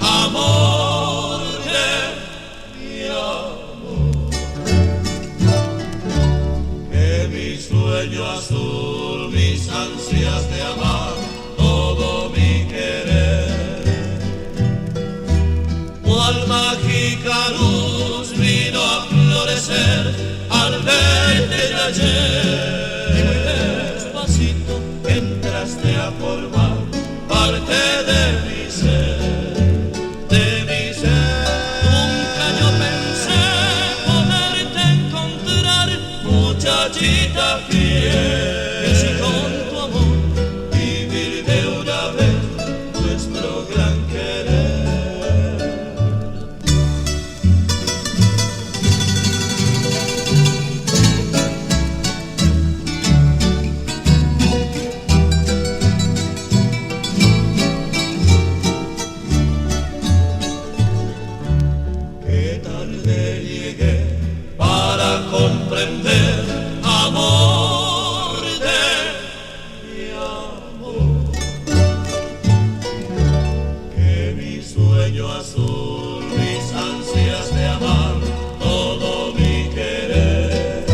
Amor de mi amor, que mi sueño azul, mis ansias de amar, todo mi querer, cual mágica luz vino a florecer al verte de ayer, y muy despacito entraste a formar parte de mi ser. Muchachita fiel, que si con tu amor vivir de una vez nuestro gran querer. Qué tarde llegué para comprender, amor de mi amor, que mi sueño azul, mis ansias de amar, todo mi querer,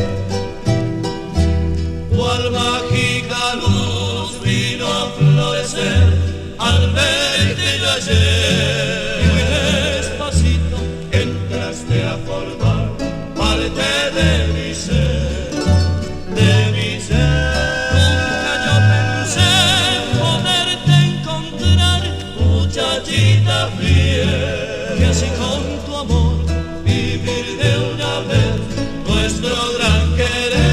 cual mágica luz vino a florecer al verte de ayer, y muy despacito entraste a formar parte de mi ser. Muchachita fiel, que así con tu amor vivir de una vez nuestro gran querer.